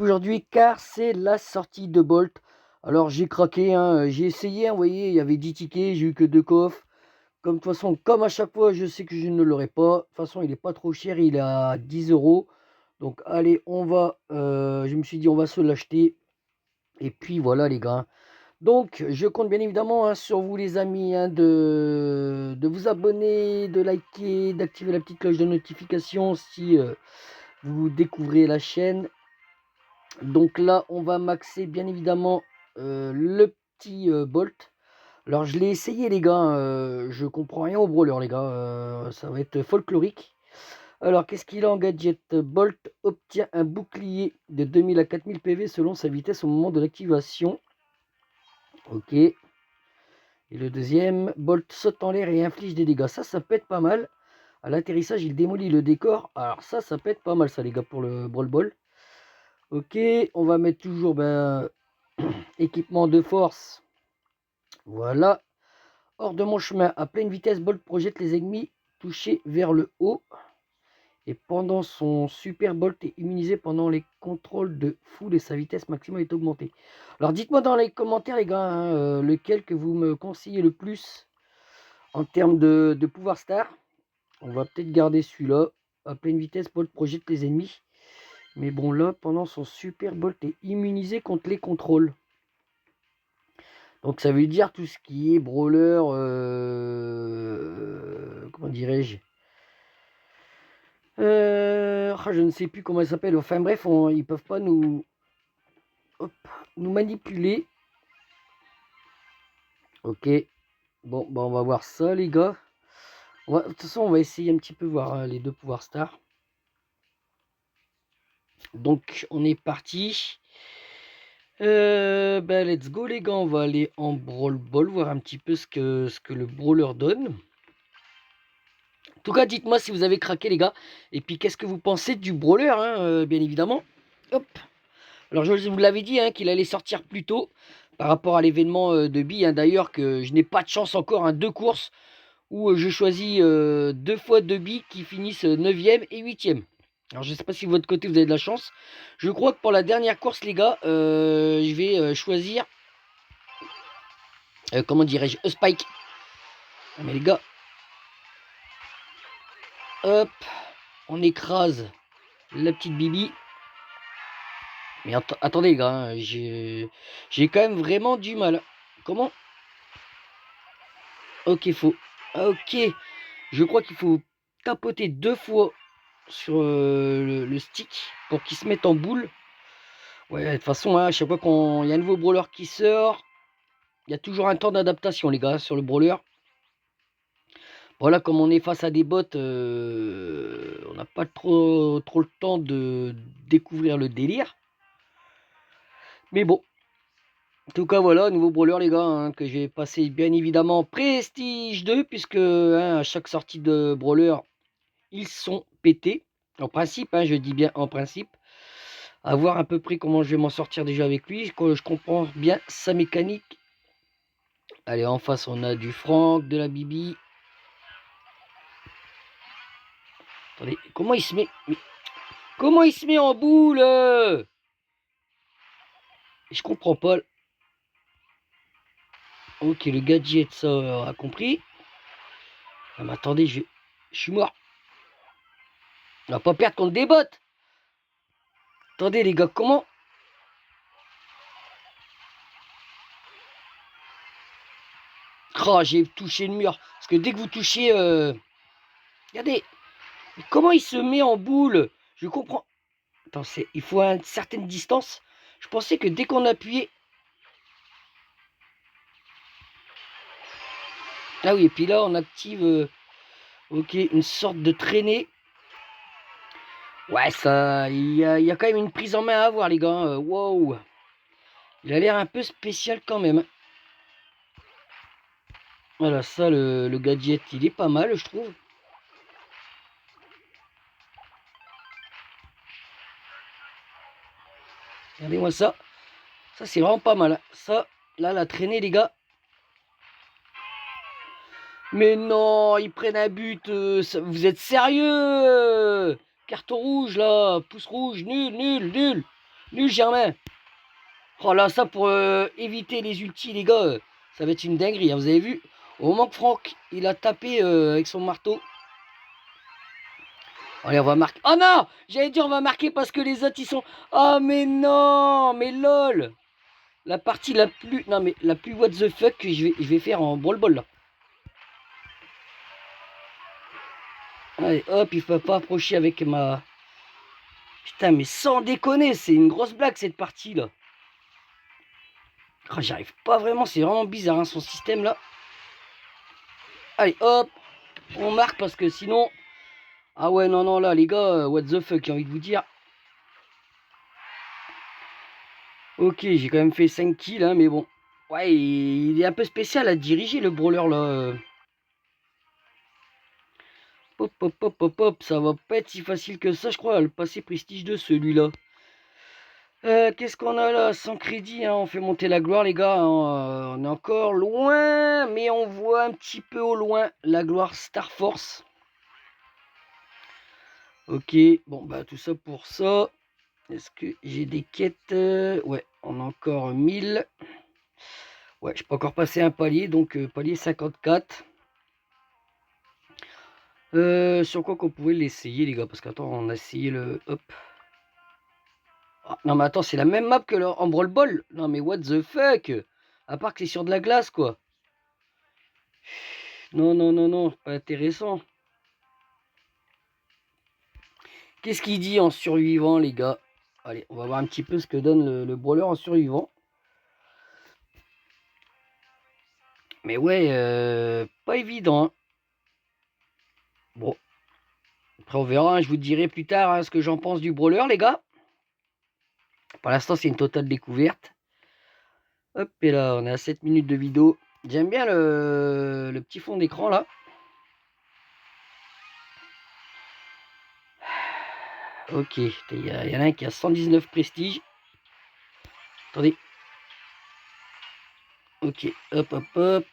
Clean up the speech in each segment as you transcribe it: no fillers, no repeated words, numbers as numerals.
Aujourd'hui car c'est la sortie de Bolt. Alors j'ai craqué, hein, j'ai essayé, hein, vous voyez, il y avait 10 tickets, j'ai eu que 2 coffres. Comme de toute façon, comme à chaque fois, je sais que je ne l'aurai pas. De toute façon, il est pas trop cher, il est à 10 euros. Donc allez, on va, je me suis dit: «On va se l'acheter» et puis voilà les gars. Donc je compte bien évidemment, hein, sur vous les amis, hein, de vous abonner, de liker, d'activer la petite cloche de notification si, vous découvrez la chaîne. Donc là, on va maxer bien évidemment, le petit, Bolt. Alors je l'ai essayé les gars, je comprends rien au brawler les gars, ça va être folklorique. Alors qu'est-ce qu'il a en gadget? Bolt obtient un bouclier de 2000 à 4000 PV selon sa vitesse au moment de l'activation. OK, et le deuxième, Bolt saute en l'air et inflige des dégâts. Ça peut être pas mal. À l'atterrissage, il démolit le décor. Alors ça peut être pas mal ça les gars pour le Brawl Ball. OK, on va mettre toujours, équipement de force. Voilà. Hors de mon chemin, à pleine vitesse, Bolt projette les ennemis touchés vers le haut. Et pendant son super Bolt est immunisé pendant les contrôles de foule et sa vitesse maximale est augmentée. Alors dites-moi dans les commentaires les gars, hein, lequel que vous me conseillez le plus en termes de pouvoir star. On va peut-être garder celui-là. À pleine vitesse, Bolt projette les ennemis. Mais bon là, pendant son super Bolt est immunisé contre les contrôles. Donc ça veut dire tout ce qui est brawler, comment dirais-je? Je ne sais plus comment elle s'appelle. Enfin bref, ils peuvent pas hop, nous manipuler. Ok. Bon, bah on va voir ça les gars. De toute façon, on va essayer un petit peu voir, hein, les deux pouvoirs stars. Donc on est parti. Let's go les gars, on va aller en Brawl Ball, voir un petit peu ce que le brawler donne. En tout cas, dites-moi si vous avez craqué les gars. Et puis qu'est-ce que vous pensez du brawler, hein, bien évidemment. Hop. Alors je vous l'avais dit, hein, qu'il allait sortir plus tôt par rapport à l'événement, de billes, hein, d'ailleurs que je n'ai pas de chance encore, hein, 2 courses où, je choisis, 2 fois 2 billes qui finissent, 9e et 8e. Alors je ne sais pas si de votre côté vous avez de la chance. Je crois que pour la dernière course les gars, je vais, choisir, comment dirais-je? Spike. Ah mais les gars, hop, on écrase la petite Bibi. Mais attendez les gars, hein, j'ai quand même vraiment du mal. Comment? OK, faux. OK, je crois qu'il faut tapoter 2 fois sur, le stick pour qu'il se mette en boule. Ouais, de toute façon, hein, à chaque fois qu'il y a un nouveau brawler qui sort, il y a toujours un temps d'adaptation les gars, sur le brawler. Voilà, comme on est face à des bots, on n'a pas trop le temps de découvrir le délire. Mais bon, en tout cas voilà, nouveau brawler les gars, hein, que j'ai passé bien évidemment prestige 2 puisque, hein, à chaque sortie de brawler, ils sont pétés. En principe, hein, je dis bien en principe. À voir à peu près comment je vais m'en sortir déjà avec lui, que je comprends bien sa mécanique. Allez, en face, on a du Franck, de la Bibi. Attendez, comment il se met? Mais comment il se met en boule? Je comprends pas. Ok, le gadget, ça, on a compris. Ah, mais attendez, je suis mort. On va pas perdre contre des bots. Attendez, les gars, comment? Oh, j'ai touché le mur. Parce que dès que vous touchez... Regardez. Mais comment il se met en boule? Je comprends. Attends, il faut une certaine distance. Je pensais que dès qu'on appuyait... Ah oui, et puis là, on active... ok, une sorte de traînée. Ouais, ça... Il y a quand même une prise en main à avoir, les gars. Wow. Il a l'air un peu spécial quand même. Voilà, ça, le gadget, il est pas mal, je trouve. Regardez-moi ça. Ça, c'est vraiment pas mal. Ça, là, la traînée, les gars. Mais non, ils prennent un but. Vous êtes sérieux? Carton rouge, là. Pouce rouge. Nul, nul, nul. Nul Germain. Oh là, ça pour éviter les ultis, les gars, ça va être une dinguerie, hein, vous avez vu? Au moment que Franck, il a tapé avec son marteau. Allez, on va marquer. Oh non! J'allais dire on va marquer parce que les autres, ils sont... Oh mais non! Mais lol! La partie la plus... Non mais la plus what the fuck que je vais faire en brawl-ball, là. Allez, hop, il faut pas approcher avec ma... Putain, mais sans déconner, c'est une grosse blague, cette partie-là. Oh, j'arrive pas vraiment, c'est vraiment bizarre, hein, son système, là. Allez, hop! On marque parce que sinon... Ah ouais, non, non, là, les gars, what the fuck, j'ai envie de vous dire. Ok, j'ai quand même fait 5 kills, hein, mais bon. Ouais, il est un peu spécial à diriger, le brawler, là. Hop, hop, hop, hop, hop, ça va pas être si facile que ça, je crois, à le passer prestige de celui-là. Qu'est-ce qu'on a là? Sans crédit, hein, on fait monter la gloire, les gars, hein, on est encore loin, mais on voit un petit peu au loin la gloire Star Force. Ok, bon, bah tout ça pour ça. Est-ce que j'ai des quêtes? Ouais, on a encore 1000. Ouais, je peux encore passer un palier, donc palier 54. Sur quoi qu'on pouvait l'essayer, les gars? Parce qu'attends, on a essayé le... Hop. Ah, non, mais attends, c'est la même map que le en Brawl Ball. Non, mais what the fuck? À part que c'est sur de la glace, quoi. Non, non, non, non, pas intéressant. Qu'est-ce qu'il dit en survivant, les gars? Allez, on va voir un petit peu ce que donne le brawler en survivant. Mais ouais, pas évident, hein. Bon, après on verra, hein, je vous dirai plus tard hein, ce que j'en pense du brawler, les gars. Pour l'instant, c'est une totale découverte. Hop, et là, on est à 7 minutes de vidéo. J'aime bien le petit fond d'écran, là. Ok, il y en a un qui a 119 prestige. Attendez. Ok, hop, hop, hop.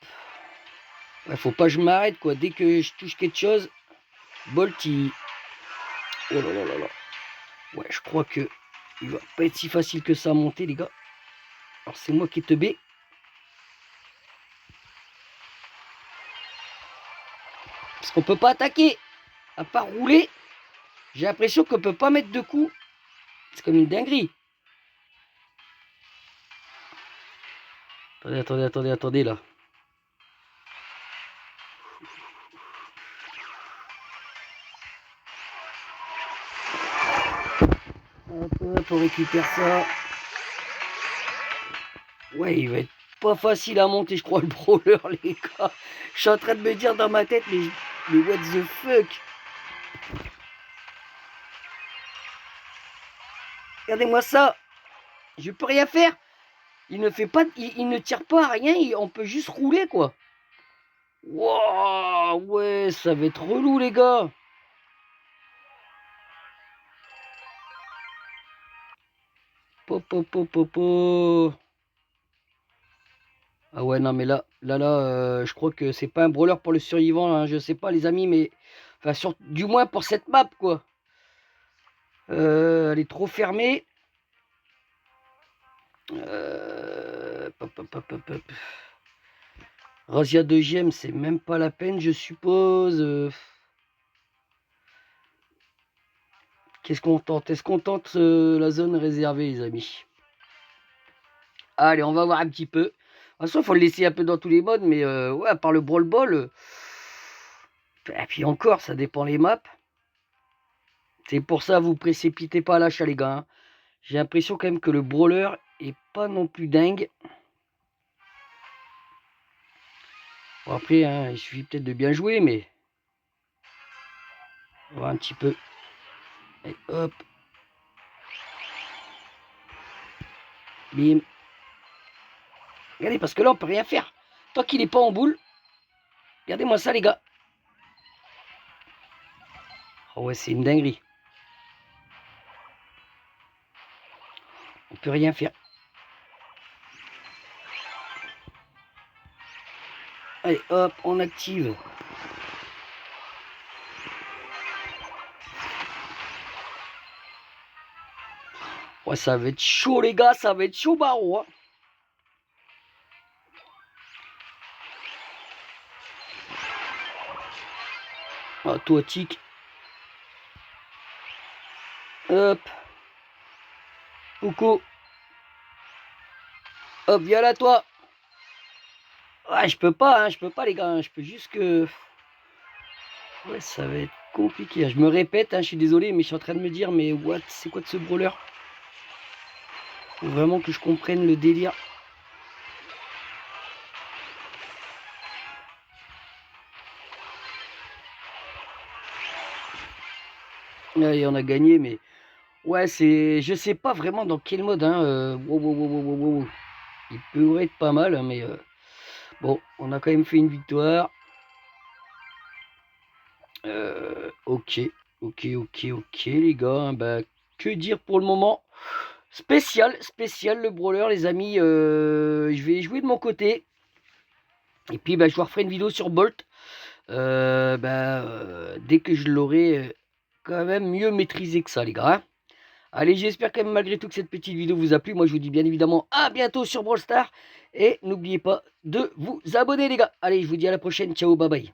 Ouais, faut pas que je m'arrête, quoi. Dès que je touche quelque chose, Bolt, il... Oh là là là là. Ouais, je crois que il va pas être si facile que ça à monter, les gars. Alors, c'est moi qui est teubé. Parce qu'on peut pas attaquer. À part rouler, j'ai l'impression qu'on peut pas mettre de coups. C'est comme une dinguerie. Attendez, attendez, attendez, attendez, là. Hop, hop, on récupère ça. Ouais, il va être pas facile à monter, je crois, le brawler, les gars. Je suis en train de me dire dans ma tête, mais what the fuck? Regardez-moi ça. Je peux rien faire. Il ne fait pas, il ne tire pas à rien. On peut juste rouler, quoi. Wouah, ouais, ça va être relou, les gars. Pop, pop, pop, pop, pop. Ah ouais, non, mais je crois que c'est pas un brawler pour le survivant, hein, je sais pas, les amis, mais... Enfin, du moins pour cette map, quoi. Elle est trop fermée. Pop, pop, pop, pop, pop. Razia 2ème, c'est même pas la peine, je suppose. Qu'est-ce qu'on tente? Est-ce qu'on tente la zone réservée, les amis? Allez, on va voir un petit peu. De toute façon, il faut le laisser un peu dans tous les modes, mais ouais, à part le Brawl Ball. Et puis encore, ça dépend les maps. C'est pour ça, vous précipitez pas à l'achat, les gars, hein. J'ai l'impression quand même que le brawler est pas non plus dingue. Bon, après, hein, il suffit peut-être de bien jouer, mais... On va voir un petit peu. Et hop. Bim. Regardez, parce que là, on peut rien faire. Tant qu'il est pas en boule. Regardez-moi ça, les gars. Oh ouais, c'est une dinguerie. On peut rien faire. Allez, hop, on active. Ouais, ça va être chaud, les gars, ça va être chaud, barreau. Hein. Ah, toi, tic. Hop. Coucou. Hop, viens là, toi. Ouais, je peux pas, les gars. Hein. Je peux juste que... Ouais, ça va être compliqué. Je me répète, hein, je suis désolé, mais je suis en train de me dire, mais what, c'est quoi de ce brawler? Faut vraiment que je comprenne le délire. Allez, on a gagné, mais... Ouais, c'est... Je sais pas vraiment dans quel mode, hein. Wow, wow, wow, wow, wow, wow. Il pourrait être pas mal, hein, mais... Bon, on a quand même fait une victoire. Ok, ok, les gars. Hein, bah, que dire pour le moment? Spécial le brawler, les amis. Je vais jouer de mon côté. Et puis, bah, je vous referai une vidéo sur Bolt. Dès que je l'aurai quand même mieux maîtrisé que ça, les gars. Hein. Allez, j'espère quand même malgré tout que cette petite vidéo vous a plu. Moi, je vous dis bien évidemment à bientôt sur Brawl Stars. Et n'oubliez pas de vous abonner, les gars. Allez, je vous dis à la prochaine. Ciao, bye bye.